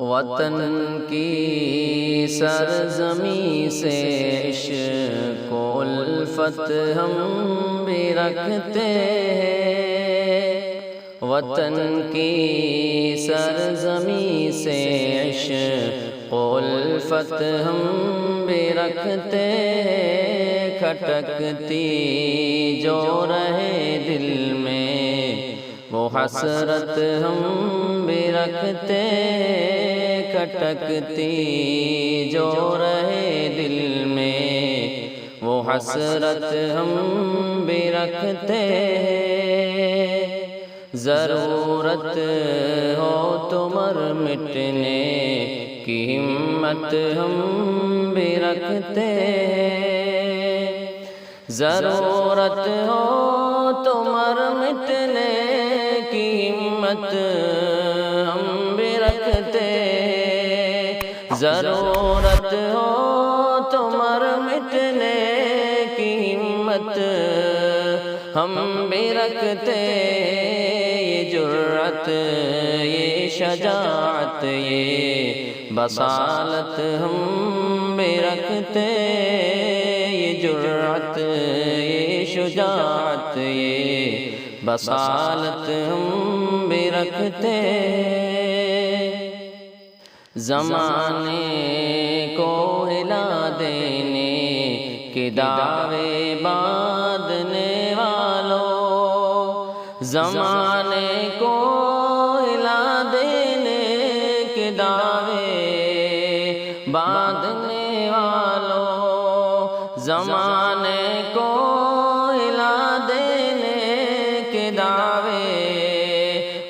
وطن کی سرزمین سے عشق و الفت ہم بھی رکھتے ہیں، وطن کی سرزمین سے عشق و الفت ہم بھی رکھتے ہیں، کھٹکتی جو رہے دل میں وہ حسرت ہم بھی رکھتے ہیں، کھٹکتی جو رہے دل میں وہ حسرت ہم بھی رکھتے ہیں، ضرورت ہو تو مر مٹنے کی ہمت ہم بھی رکھتے ہیں، ضرورت ہو تو مر مٹنے کی ہمت ہم بھی رکھتے ہیں، ضرورت ہو تو مر مٹنے کی ہمت ہم بھی رکھتے ہیں، یہ جرأت یہ شجاعت یہ بصالت ہم بھی رکھتے ہیں، یہ جرأت یہ شجاعت یہ بصالت ہم بھی رکھتے ہیں، زمانے کو ہلا دینے کے دعوے باندھنے والوں، زمانے کو ہلا دینے کے دعوے باندھنے والوں، زمانے کو ہلا دینے کے دعوے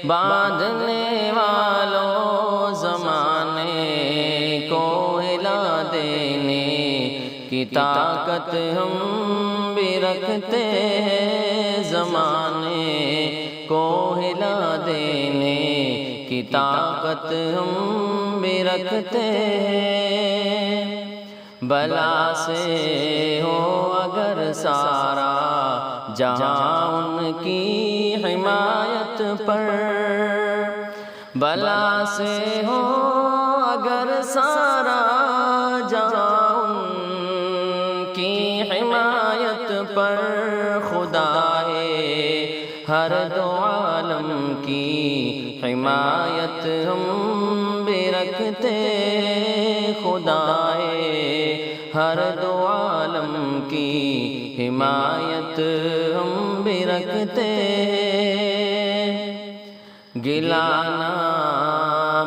باندھنے والوں، زمانے کو ہلا دینے کی طاقت ہم بھی رکھتے ہیں، زمانے کو ہلا دینے کی طاقت ہم بھی رکھتے ہیں، بلا سے ہو اگر سارا جہاں ان کی حمایت پر، بلا سے ہو اگر سارا جہاں ان کی حمایت پر، خدائے ہر دو عالم کی حمایت ہم بھی رکھتے، خدائے ہر دو عالم کی حمایت ہم بھی رکھتے ہیں، گلانہ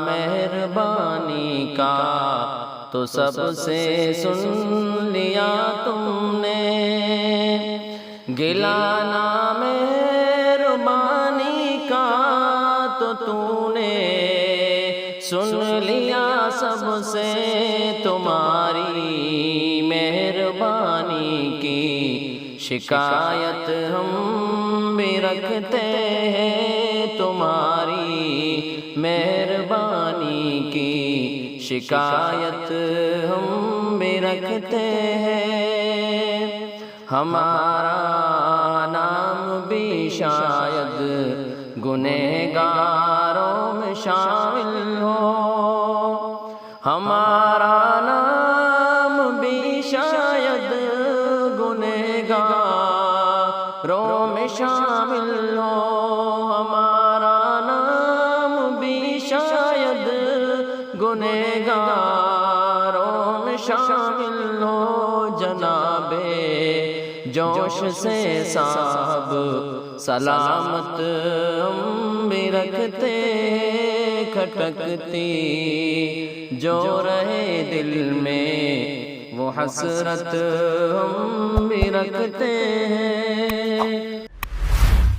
مہربانی کا تو سب سے سن لیا تم نے، گلانہ مہربانی کا تو نے سن لیا سب سے، تمہاری مہربانی کی شکایت ہم بھی رکھتے ہیں، تمہاری مہربانی کی شکایت ہم بھی رکھتے ہیں، ہمارا نام بھی شاید گنہگاروں میں شامل ہو، ہمارا نام بھی شاید گنہگاروں میں شامل ہو، ہمارا نام بھی شاید گنہگاروں میں شامل ہو، جناب جوش سے صاحب سلامت ہم بھی رکھتے، کھٹکتی جو رہے دل میں وہ حسرت ہم بھی رکھتے ہیں۔